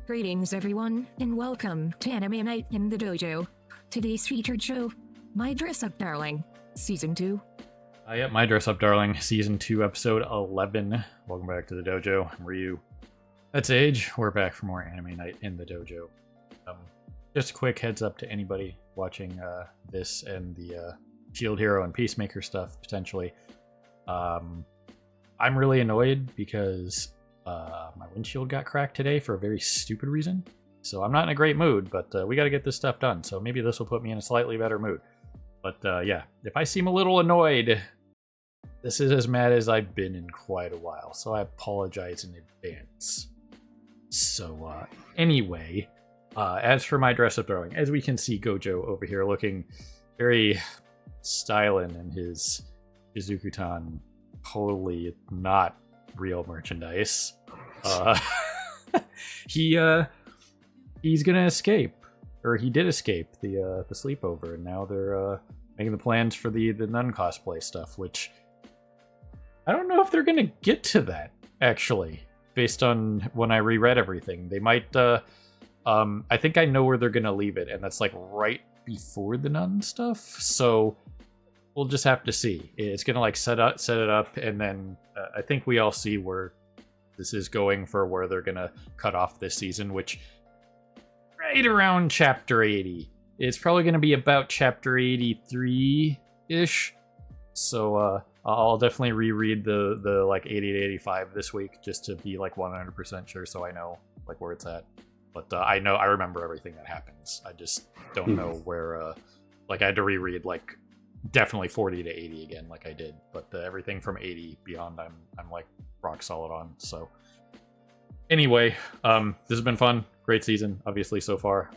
Greetings everyone, and welcome to Anime Night in the Dojo. Today's featured show, My Dress Up Darling, Season 2. Yep, My Dress Up Darling, Season 2, Episode 11. Welcome back to the dojo. I'm Ryu. That's Age. We're back for more Anime Night in the Dojo. Just a quick heads up to anybody watching this and the Shield Hero and Peacemaker stuff, potentially. I'm really annoyed because my windshield got cracked today for a very stupid reason. So I'm not in a great mood, but we got to get this stuff done. So maybe this will put me in a slightly better mood. But yeah, if I seem a little annoyed, this is as mad as I've been in quite a while. So I apologize in advance. So anyway, as for My Dress Up Darling, as we can see Gojo over here looking very styling in his Izuku-tan, totally not real merchandise. He's gonna escape, or he did escape the sleepover, and now they're making the plans for the nun cosplay stuff, which I don't know if they're gonna get to that, actually, based on when I reread everything. They might I think I know where they're gonna leave it, and that's like right before the nun stuff, so we'll just have to see. It's gonna like set it up, and then I think we all see where this is going for where they're gonna cut off this season, which right around chapter 80. It's probably gonna be about chapter 83-ish. So I'll definitely reread the like 80 to 85 this week just to be like 100% sure, so I know like where it's at. But I remember everything that happens. I just don't know where. Like I had to reread like definitely 40 to 80 again, like I did. But everything from 80 beyond, I'm like rock solid on. So anyway, this has been fun. Great season, obviously so far.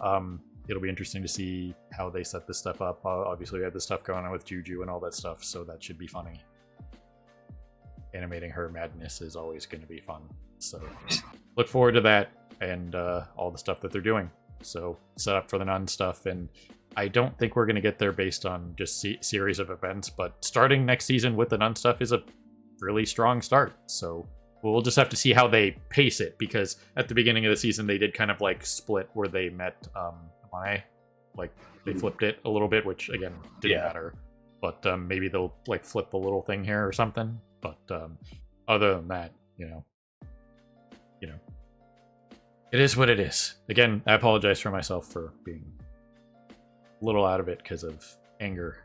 It'll be interesting to see how they set this stuff up. Obviously, we have this stuff going on with Juju and all that stuff, so that should be funny. Animating her madness is always going to be fun. So look forward to that and all the stuff that they're doing. So set up for the nun stuff, and I don't think we're going to get there based on just series of events, but starting next season with the nun stuff is a really strong start. So we'll just have to see how they pace it, because at the beginning of the season they did kind of like split where they met Mai. Like they flipped it a little bit, which again didn't matter. But maybe they'll like flip the little thing here or something. But other than that, you know, it is what it is. Again, I apologize for myself for being a little out of it because of anger.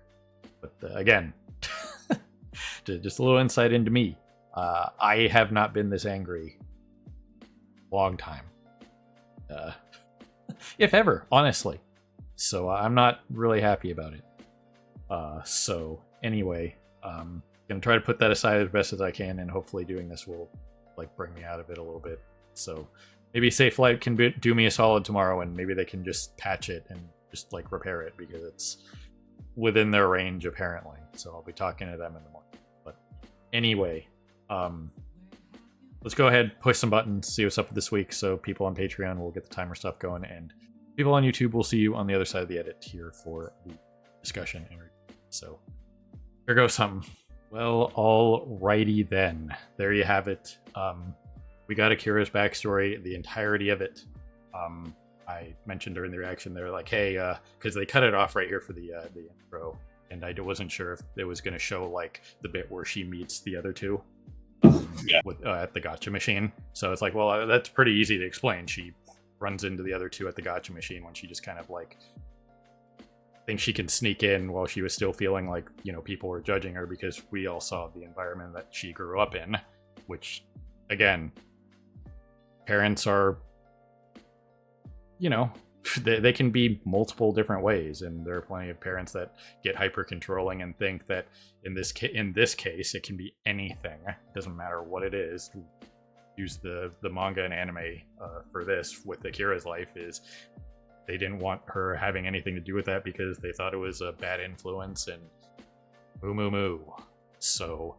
But again, just a little insight into me. I have not been this angry a long time. If ever, honestly. So I'm not really happy about it. So anyway, gonna try to put that aside as best as I can, and hopefully doing this will like bring me out of it a little bit. So maybe Safe Light can do me a solid tomorrow, and maybe they can just patch it and just like repair it, because it's within their range apparently. So I'll be talking to them in the morning. But anyway, let's go ahead, push some buttons, see what's up this week, so people on Patreon will get the timer stuff going, and people on YouTube will see you on the other side of the edit here for the discussion. So here goes something. Well, alrighty then. There you have it. We got Akira's backstory, the entirety of it. I mentioned during the reaction, they're like, hey, because they cut it off right here for the intro, and I wasn't sure if it was going to show like the bit where she meets the other two at the gacha machine. So it's like, well, that's pretty easy to explain. She runs into the other two at the gacha machine when she just kind of like thinks she can sneak in while she was still feeling like, you know, people were judging her, because we all saw the environment that she grew up in, which again, parents are, you know, they can be multiple different ways, and there are plenty of parents that get hyper controlling and think that in this case it can be anything. It doesn't matter what it is. Use the manga and anime for this with Akira's life is they didn't want her having anything to do with that because they thought it was a bad influence and moo. So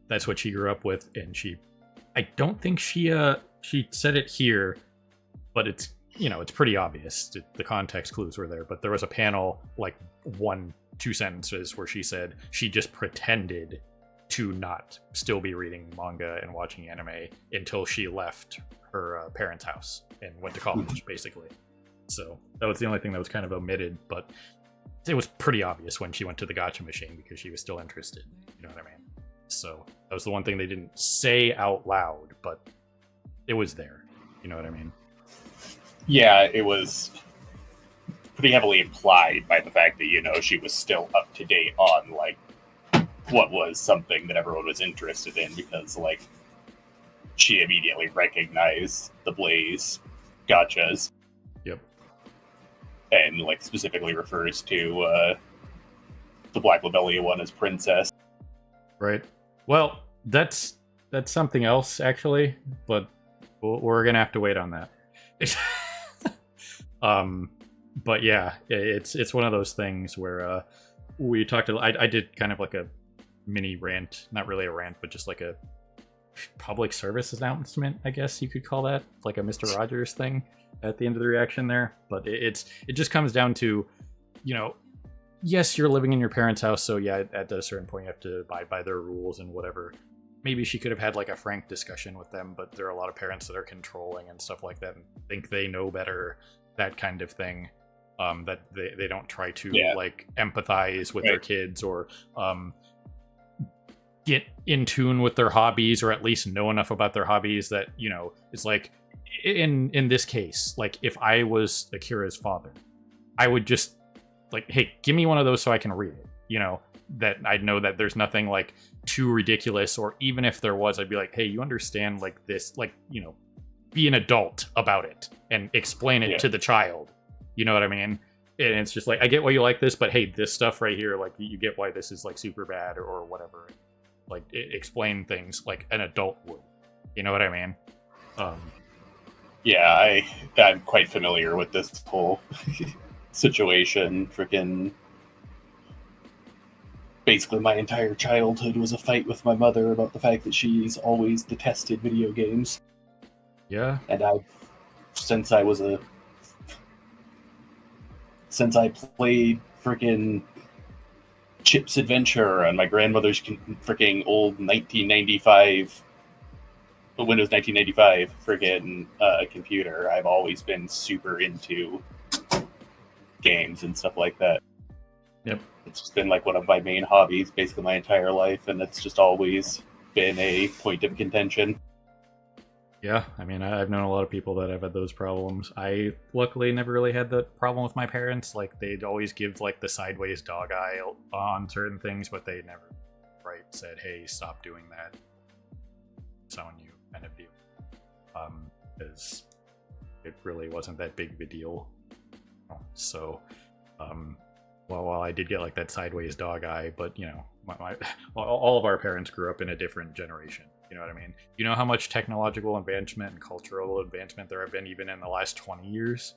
that's what she grew up with, and I don't think she said it here, but it's, you know, it's pretty obvious. The context clues were there, but there was a panel, like 1-2 sentences, where she said she just pretended to not still be reading manga and watching anime until she left her parents' house and went to college, basically. So that was the only thing that was kind of omitted, but it was pretty obvious when she went to the gacha machine because she was still interested. You know what I mean? So that was the one thing they didn't say out loud, but it was there. You know what I mean? Yeah, it was pretty heavily implied by the fact that, you know, she was still up to date on, like, what was something that everyone was interested in, because, like, she immediately recognized the Blaze gachas. Yep. And, like, specifically refers to the Black Lobelia one as Princess. Right. Well, that's something else, actually, but we're going to have to wait on that. But yeah, it's one of those things where we talked I did kind of like a mini rant, not really a rant, but just like a public service announcement, I guess you could call that, like a Mr. Rogers thing at the end of the reaction there. But it just comes down to, you know, yes, you're living in your parents' house, so yeah, at a certain point you have to abide by their rules and whatever. Maybe she could have had like a frank discussion with them, but there are a lot of parents that are controlling and stuff like that and think they know better, that kind of thing. That they don't try to like empathize with their kids or get in tune with their hobbies, or at least know enough about their hobbies that, you know, it's like in this case, like if I was Akira's father, I would just like, hey, give me one of those so I can read it, you know, that I'd know that there's nothing like too ridiculous, or even if there was, I'd be like, hey, you understand like this, like, you know, be an adult about it and explain it to the child. You know what I mean? And it's just like, I get why you like this, but hey, this stuff right here, like you get why this is like super bad or whatever. Like explain things like an adult would. You know what I mean? Yeah, I'm quite familiar with this whole situation. Freaking basically my entire childhood was a fight with my mother about the fact that she's always detested video games. Yeah. And since I played freaking Chip's Adventure on my grandmother's freaking old 1995 Windows 1995 freaking computer, I've always been super into games and stuff like that. Yep. It's just been like one of my main hobbies basically my entire life, and it's just always been a point of contention. Yeah, I mean, I've known a lot of people that have had those problems. I luckily never really had that problem with my parents. Like, they'd always give like the sideways dog eye on certain things, but they never said, hey, stop doing that. It's on you, kind of deal. Because it really wasn't that big of a deal. So, while I did get like that sideways dog eye, but you know, all of our parents grew up in a different generation. You know what I mean? You know how much technological advancement and cultural advancement there have been even in the last 20 years,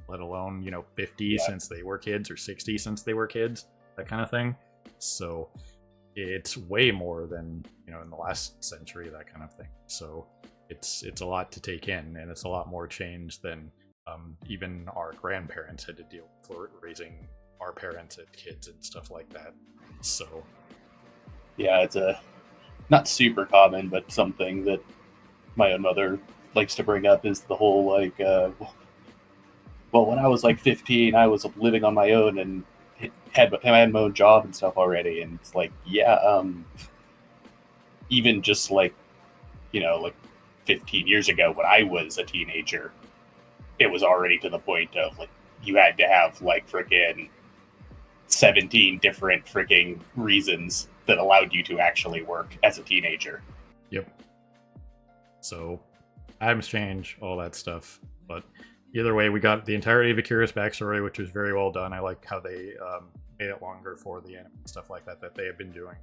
let alone, you know, 50 since they were kids, or 60 since they were kids, that kind of thing. So it's way more than, you know, in the last century, that kind of thing. So it's a lot to take in, and it's a lot more change than even our grandparents had to deal with for raising our parents and kids and stuff like that. So yeah, it's not super common, but something that my own mother likes to bring up is the whole like, well, when I was like 15, I was living on my own and had my own job and stuff already. And it's like, yeah, even just like, you know, like 15 years ago when I was a teenager, it was already to the point of like, you had to have like freaking 17 different freaking reasons that allowed you to actually work as a teenager. Yep. So, times change, all that stuff. But either way, we got the entirety of Akira's backstory, which was very well done. I like how they made it longer for the anime and stuff like that they have been doing.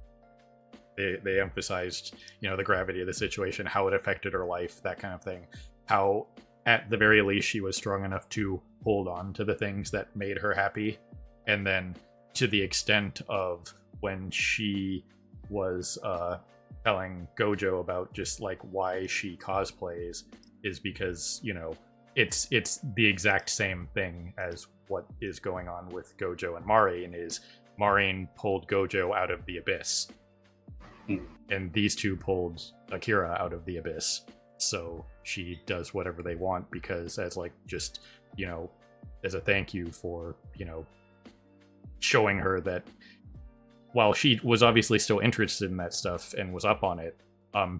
They emphasized, you know, the gravity of the situation, how it affected her life, that kind of thing. How, at the very least, she was strong enough to hold on to the things that made her happy. And then to the extent of when she was telling Gojo about just like why she cosplays is because, you know, it's the exact same thing as what is going on with Gojo and Marin, is Marin pulled Gojo out of the abyss. Hmm. And these two pulled Akira out of the abyss. So she does whatever they want because as like just, you know, as a thank you for, you know, showing her that while she was obviously still interested in that stuff and was up on it,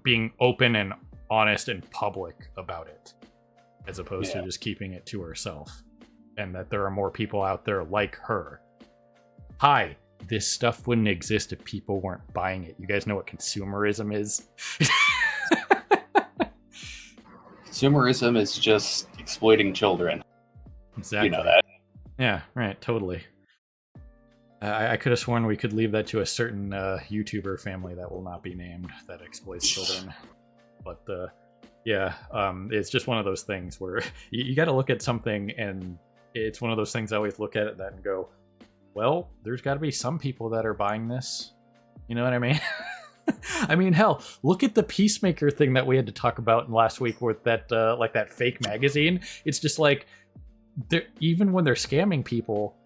being open and honest and public about it, as opposed to just keeping it to herself. And that there are more people out there like her. Hi, this stuff wouldn't exist if people weren't buying it. You guys know what consumerism is? Consumerism is just exploiting children. Exactly. You know that. Yeah, right, totally. I could have sworn we could leave that to a certain YouTuber family that will not be named that exploits children. But yeah, it's just one of those things where you got to look at something, and it's one of those things I always look at that and go, well, there's got to be some people that are buying this. You know what I mean? I mean, hell, look at the Peacemaker thing that we had to talk about last week with that, like that fake magazine. It's just like, even when they're scamming people,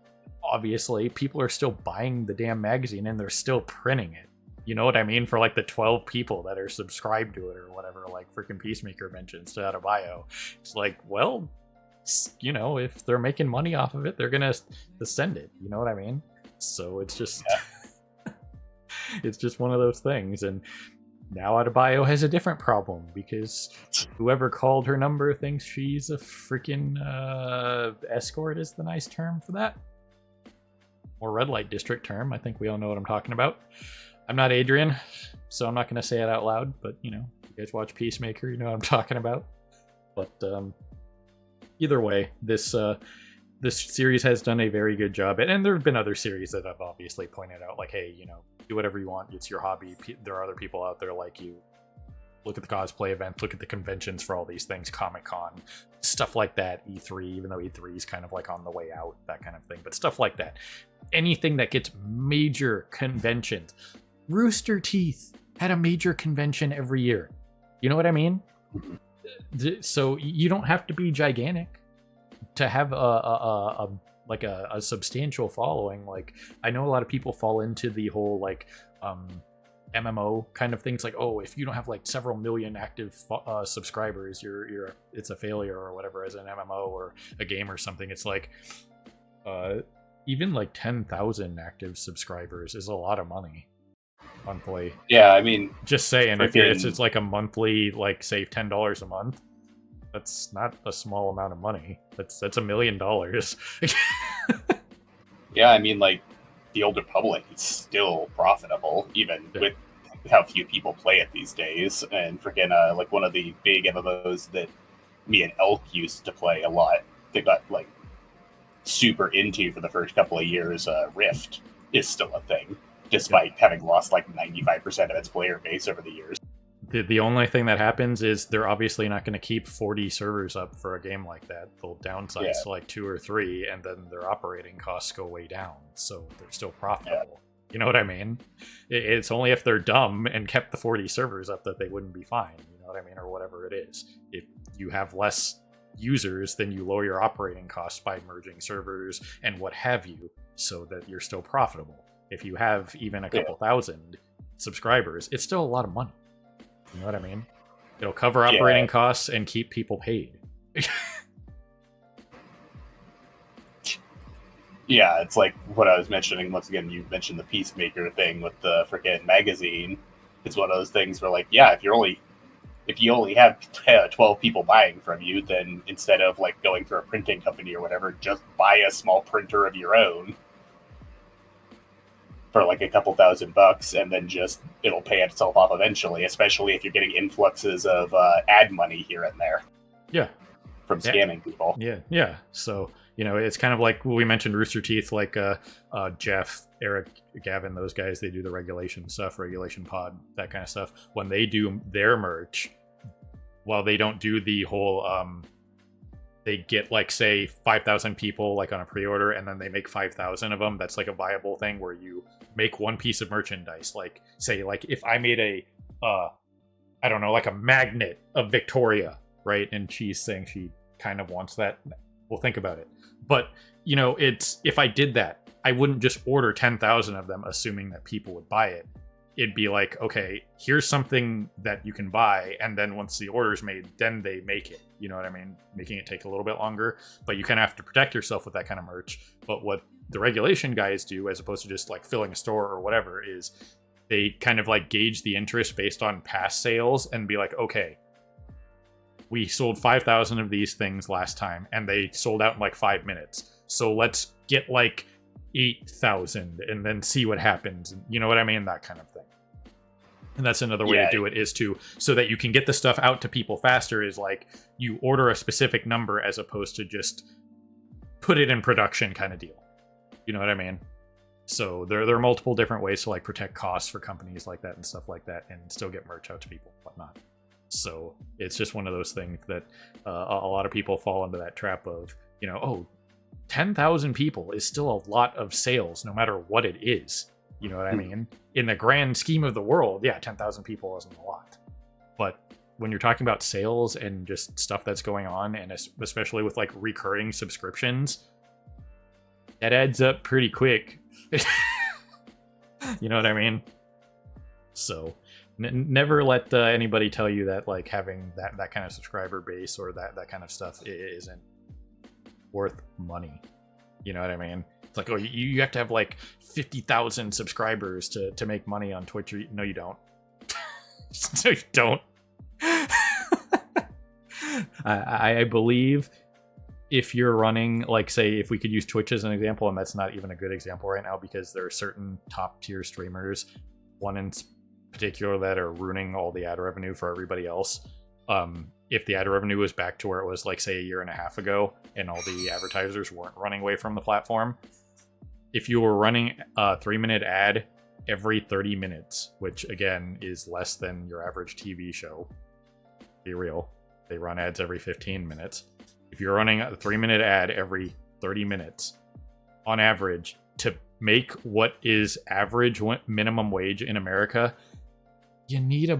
obviously, people are still buying the damn magazine and they're still printing it. You know what I mean? For like the 12 people that are subscribed to it or whatever, like freaking Peacemaker mentions to out of bio. It's like, well, you know, if they're making money off of it, they're gonna send it. You know what I mean? So it's just, it's just one of those things. And now Adebayo has a different problem because whoever called her number thinks she's a freaking escort is the nice term for that. Or red light district term. I think we all know what I'm talking about. I'm not Adrian, so I'm not going to say it out loud, but you know, you guys watch Peacemaker, you know what I'm talking about. But either way, this series has done a very good job, and there have been other series that I've obviously pointed out, like, hey, you know, do whatever you want. It's your hobby. There are other people out there like you. Look at the cosplay events. Look at the conventions for all these things. Comic-Con, stuff like that. E3, even though E3 is kind of like on the way out, that kind of thing. But stuff like that. Anything that gets major conventions. Rooster Teeth had a major convention every year. You know what I mean? So you don't have to be gigantic to have a substantial following. Like, I know a lot of people fall into the whole like MMO kind of things, like, oh, if you don't have like several million active subscribers, it's a failure or whatever as an MMO or a game or something. It's like even like 10,000 active subscribers is a lot of money monthly. Yeah, I mean, just saying, if it's like a monthly, like, save $10 a month, that's not a small amount of money. That's $1 million. Yeah, I mean, like, the Old Republic is still profitable, even with how few people play it these days. And freaking, like, one of the big MMOs that me and Elk used to play a lot, they got, like, super into for the first couple of years, Rift is still a thing, despite having lost, like, 95% of its player base over the years. The only thing that happens is they're obviously not going to keep 40 servers up for a game like that. They'll downsize to like 2 or 3, and then their operating costs go way down, so they're still profitable. You know what I mean? It's only if they're dumb and kept the 40 servers up that they wouldn't be fine. You know what I mean? Or whatever it is. If you have less users, then you lower your operating costs by merging servers and what have you, so that you're still profitable. If you have even a couple thousand subscribers, it's still a lot of money. You know what I mean? It'll cover operating costs and keep people paid. Yeah, it's like what I was mentioning. Once again, you mentioned the Peacemaker thing with the freaking magazine. It's one of those things where, like, yeah, if you only have 12 people buying from you, then instead of like going through a printing company or whatever, just buy a small printer of your own for like a couple $1,000, and then just it'll pay itself off eventually, especially if you're getting influxes of ad money here and there. Yeah. From scamming people. Yeah. So, you know, it's kind of like we mentioned Rooster Teeth, like Jeff, Eric, Gavin, those guys, they do the regulation stuff, Regulation Pod, that kind of stuff. When they do their merch, while they don't do the whole they get, like, say 5,000 people like on a pre-order, and then they make 5,000 of them. That's like a viable thing where you make one piece of merchandise. Like, say, like if I made a I don't know, like a magnet of Victoria, right? And she's saying she kind of wants that. We'll think about it. But, you know, it's, if I did that, I wouldn't just order 10,000 of them assuming that people would buy it. it'd be like, okay, here's something that you can buy, and then once the order's made, then they make it. You know what I mean? Making it take a little bit longer, but you kind of have to protect yourself with that kind of merch. But what the regulation guys do, as opposed to just like filling a store or whatever, is they kind of like gauge the interest based on past sales and be like, okay, we sold 5,000 of these things last time, and they sold out in like 5 minutes. So let's get like 8,000 and then see what happens. You know what I mean? That kind of thing. And that's another way to do it, is to, so that you can get the stuff out to people faster, is like you order a specific number as opposed to just put it in production kind of deal. You know what I mean? So there are multiple different ways to like protect costs for companies like that and stuff like that, and still get merch out to people and whatnot. So it's just one of those things that a lot of people fall into that trap of, you know, oh, 10,000 people is still a lot of sales no matter what it is. You know what I mean? In the grand scheme of the world, yeah, 10,000 people isn't a lot. But when you're talking about sales and just stuff that's going on, and especially with like recurring subscriptions, that adds up pretty quick. You know what I mean? So never let anybody tell you that like having that kind of subscriber base or that kind of stuff isn't worth money. You know what I mean? It's like, oh, you have to have like 50,000 subscribers to make money on Twitch. No, you don't. No, you don't. I believe if you're running, like, say, if we could use Twitch as an example, and that's not even a good example right now because there are certain top tier streamers, one in particular, that are ruining all the ad revenue for everybody else. If the ad revenue was back to where it was, like, say, a year and a half ago, and all the advertisers weren't running away from the platform, if you were running a 3-minute ad every 30 minutes, which again is less than your average TV show, be real, they run ads every 15 minutes. If you're running a 3-minute ad every 30 minutes, on average, to make what is average minimum wage in America, you need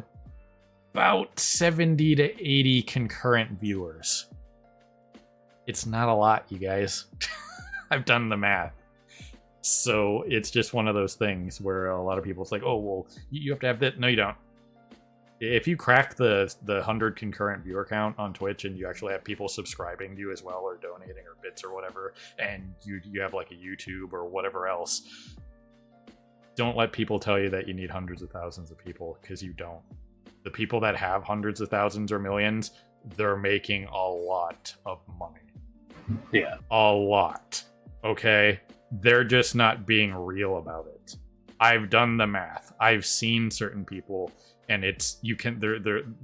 about 70 to 80 concurrent viewers. It's not a lot, you guys. I've done the math. So it's just one of those things where a lot of people, it's like, oh, well, you have to have that. No, you don't. If you crack the 100 concurrent viewer count on Twitch, and you actually have people subscribing to you as well, or donating, or bits or whatever, and you have like a YouTube or whatever else, don't let people tell you that you need hundreds of thousands of people, because you don't. The people that have hundreds of thousands or millions, they're making a lot of money. Yeah. A lot. Okay? They're just not being real about it. I've done the math. I've seen certain people, and it's, you can,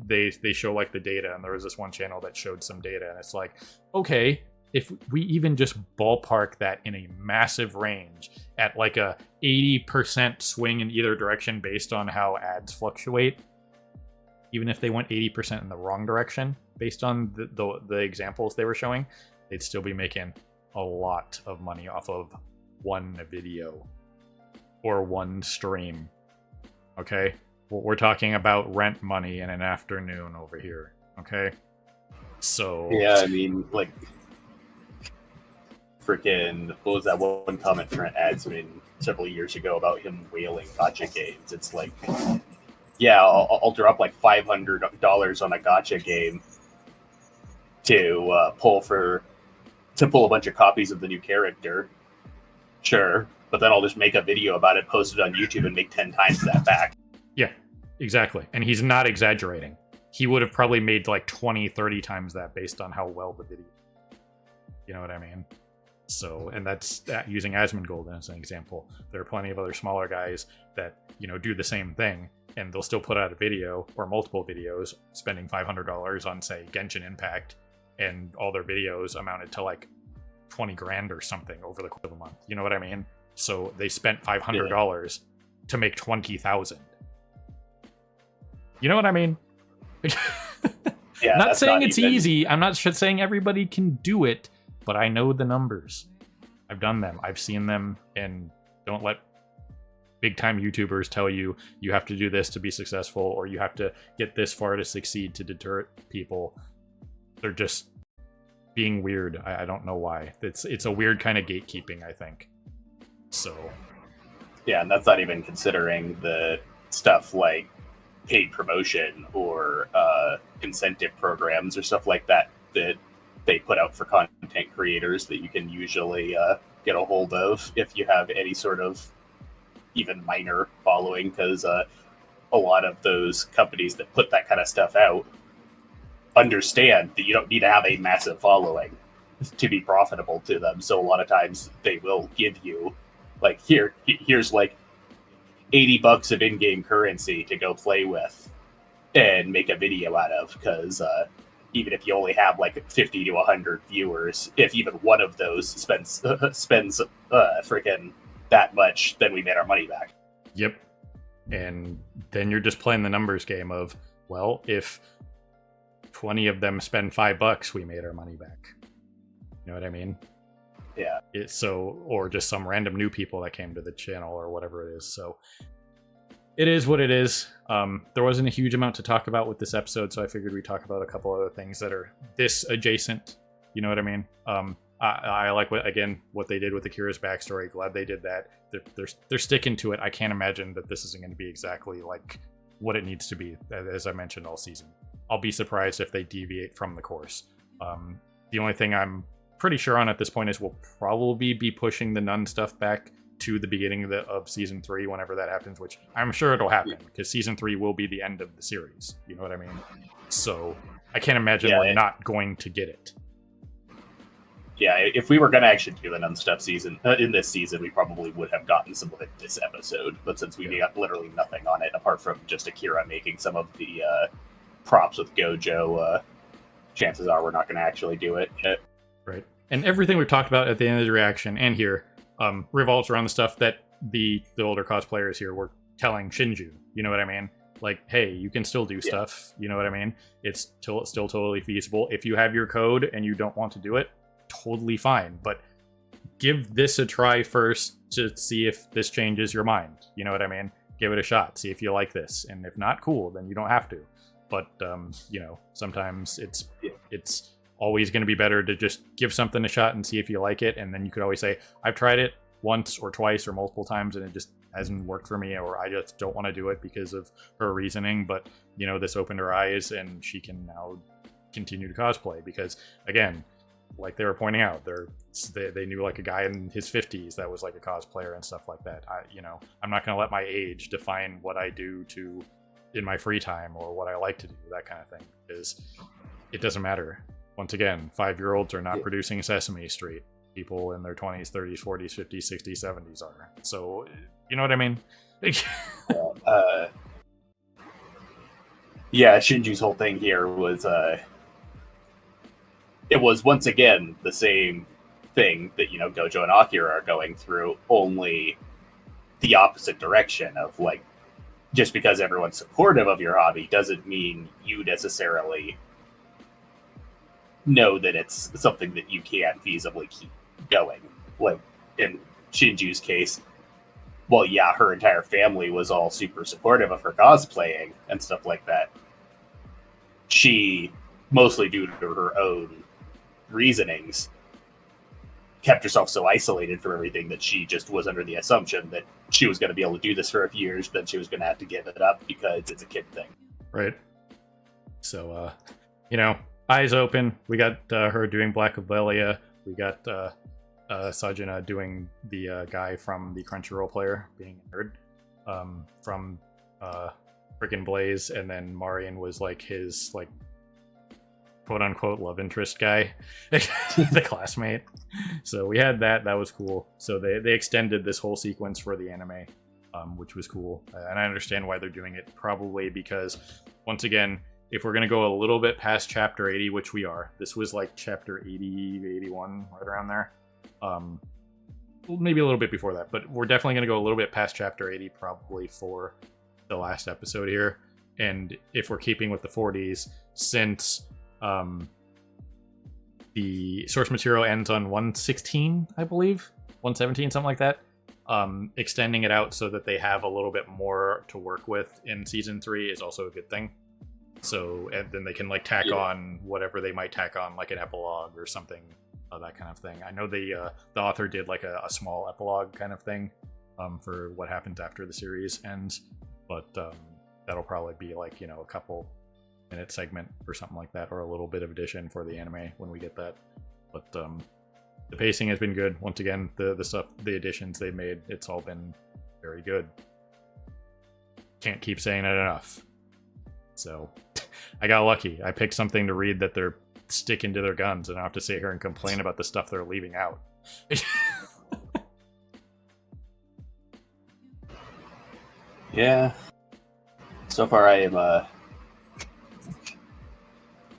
they show like the data, and there was this one channel that showed some data, and it's like, okay, if we even just ballpark that in a massive range at like a 80% swing in either direction based on how ads fluctuate, even if they went 80% in the wrong direction based on the examples they were showing, they'd still be making a lot of money off of one video or one stream. Okay? We're talking about rent money in an afternoon over here. Okay? So... yeah, I mean, like, freaking, what was that one comment for an ads several years ago about him whaling gacha games? It's like, yeah, I'll drop like $500 on a gacha game to pull a bunch of copies of the new character. Sure, but then I'll just make a video about it, post it on YouTube, and make 10 times that back. Yeah, exactly. And he's not exaggerating. He would have probably made like 20, 30 times that based on how well the video. You know what I mean? So, and that's using Asmongold as an example. There are plenty of other smaller guys that, you know, do the same thing, and they'll still put out a video or multiple videos, spending $500 on, say, Genshin Impact, and all their videos amounted to like 20 grand or something over the course of a month. You know what I mean? So they spent $500 to make 20,000. You know what I mean? Yeah, not saying it's easy. I'm not saying everybody can do it, but I know the numbers. I've done them. I've seen them, and don't let big time YouTubers tell you you have to do this to be successful, or you have to get this far to succeed to deter people. They're just being weird. I don't know why. It's a weird kind of gatekeeping, I think. So, yeah, and that's not even considering the stuff like paid promotion or incentive programs or stuff like that that they put out for content creators that you can usually get a hold of if you have any sort of even minor following, because a lot of those companies that put that kind of stuff out understand that you don't need to have a massive following to be profitable to them. So a lot of times they will give you like, here's like $80 of in-game currency to go play with and make a video out of, because even if you only have like 50 to 100 viewers, if even one of those spends freaking that much, then we made our money back. Yep. And then you're just playing the numbers game of, well, if 20 of them spend $5, we made our money back. You know what I mean? Yeah. Or just some random new people that came to the channel or whatever it is. So it is what it is. There wasn't a huge amount to talk about with this episode, so I figured we'd talk about a couple other things that are this adjacent. You know what I mean? I like what they did with Akira's backstory. Glad they did that. They're sticking to it. I can't imagine that this isn't going to be exactly like what it needs to be, as I mentioned all season. I'll be surprised if they deviate from the course. The only thing I'm pretty sure on at this point is we'll probably be pushing the nun stuff back to the beginning of season 3 whenever that happens, which I'm sure it'll happen because season 3 will be the end of the series. You know what I mean? So I can't imagine we're not going to get it. Yeah, if we were going to actually do the nun stuff season in this season, we probably would have gotten some of it this episode. But since we got literally nothing on it apart from just Akira making some of the props with Gojo, chances are we're not going to actually do it. Right. And everything we've talked about at the end of the reaction and here revolves around the stuff that the older cosplayers here were telling Shinju. You know what I mean? Like, hey, you can still do stuff. You know what I mean? It's still totally feasible. If you have your code and you don't want to do it, totally fine. But give this a try first to see if this changes your mind. You know what I mean? Give it a shot. See if you like this. And if not, cool, then you don't have to. But, sometimes it's always going to be better to just give something a shot and see if you like it. And then you could always say, I've tried it once or twice or multiple times and it just hasn't worked for me, or I just don't want to do it because of her reasoning. But, this opened her eyes and she can now continue to cosplay because, again, like they were pointing out, they knew like a guy in his 50s that was like a cosplayer and stuff like that. I'm not going to let my age define what I do in my free time or what I like to do, that kind of thing, because it doesn't matter. Once again, 5-year-olds are not producing Sesame Street. People in their 20s, 30s, 40s, 50s, 60s, 70s are. So, you know what I mean? Shinju's whole thing here was, it was once again the same thing that, Gojo and Akira are going through, only the opposite direction of, like, just because everyone's supportive of your hobby doesn't mean you necessarily know that it's something that you can't feasibly keep going. Like in Shinju's case, well, yeah, her entire family was all super supportive of her cosplaying and stuff like that. She, mostly due to her own reasonings, kept herself so isolated from everything that she just was under the assumption that she was going to be able to do this for a few years, then she was going to have to give it up because it's a kid thing. Right. So, eyes open. We got her doing Black Obelia. We got Sajina doing the guy from the Crunchyroll player, being a nerd, from freaking Blaze, and then Marian was like his like quote unquote love interest guy, the classmate. So we had that. That was cool. So they extended this whole sequence for the anime, which was cool. And I understand why they're doing it. Probably because, once again, if we're going to go a little bit past chapter 80, which we are, this was like chapter 80, 81, right around there. Maybe a little bit before that, but we're definitely going to go a little bit past chapter 80, probably for the last episode here. And if we're keeping with the 40s, since the source material ends on 116, I believe, 117, something like that. Extending it out so that they have a little bit more to work with in season 3 is also a good thing. So, and then they can like tack on whatever they might tack on, like an epilogue or something, that kind of thing. I know the author did like a small epilogue kind of thing for what happens after the series ends. but that'll probably be like, you know, a couple minute segment or something like that, or a little bit of addition for the anime when we get that. But the pacing has been good. Once again, the stuff, the additions they made, it's all been very good. Can't keep saying it enough. So I got lucky. I picked something to read that they're sticking to their guns, and I don't have to sit here and complain about the stuff they're leaving out. Yeah. So far, I am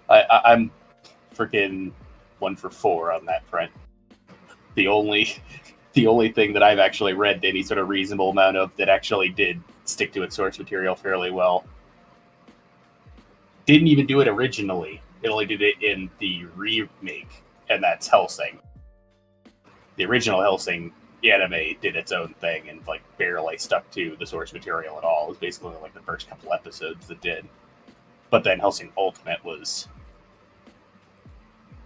I'm freaking 1 for 4 on that front. The only thing that I've actually read any sort of reasonable amount of that actually did stick to its source material fairly well didn't even do it originally. It only did it in the remake, and that's Hellsing. The original Hellsing anime did its own thing and like barely stuck to the source material at all. It was basically like the first couple episodes that did. But then Hellsing Ultimate was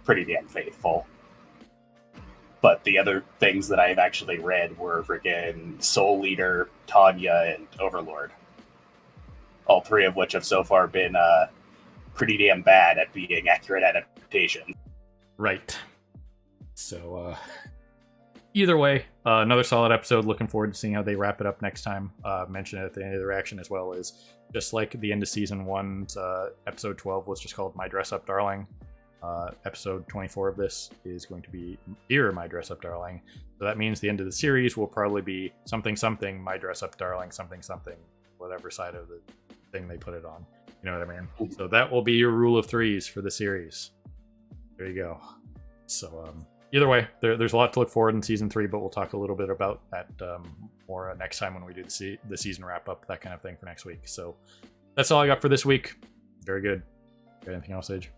pretty damn faithful. But the other things that I've actually read were freaking Soul Leader, Tanya, and Overlord. All 3 of which have so far been pretty damn bad at being accurate adaptations. Right. So, either way, another solid episode. Looking forward to seeing how they wrap it up next time. Mention it at the end of the reaction as well, as just like the end of season 1's episode 12 was just called My Dress Up Darling. Episode 24 of this is going to be Dear My Dress Up Darling. So that means the end of the series will probably be something something My Dress Up Darling something something, whatever side of the thing they put it on. You know what I mean? So that will be your rule of 3s for the series. There you go. So either way, there's a lot to look forward in season 3, but we'll talk a little bit about that more next time when we do the season wrap up, that kind of thing for next week. So that's all I got for this week. Very good. Got anything else, Sage?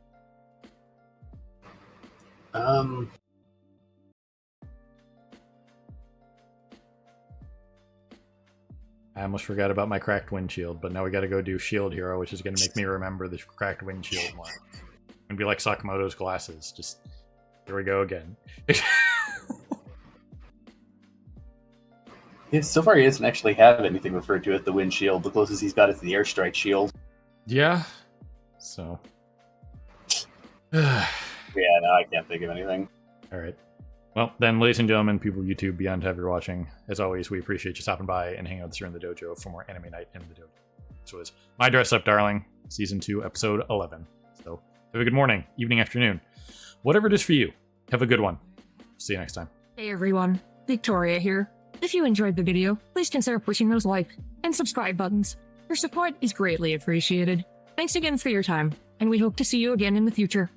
I almost forgot about my cracked windshield, but now we got to go do Shield Hero, which is going to make me remember the cracked windshield one. And be like Sakamoto's glasses. Just here we go again. Yeah, so far he doesn't actually have anything referred to as the windshield. The closest he's got is the airstrike shield. Yeah. So. Yeah, no, I can't think of anything. All right. Well, then, ladies and gentlemen, people of YouTube, beyond have you watching, as always, we appreciate you stopping by and hanging out with us here in the dojo for more Anime Night in the Dojo. This was My Dress Up Darling, Season 2, Episode 11. So, have a good morning, evening, afternoon. Whatever it is for you, have a good one. See you next time. Hey everyone, Victoria here. If you enjoyed the video, please consider pushing those like and subscribe buttons. Your support is greatly appreciated. Thanks again for your time, and we hope to see you again in the future.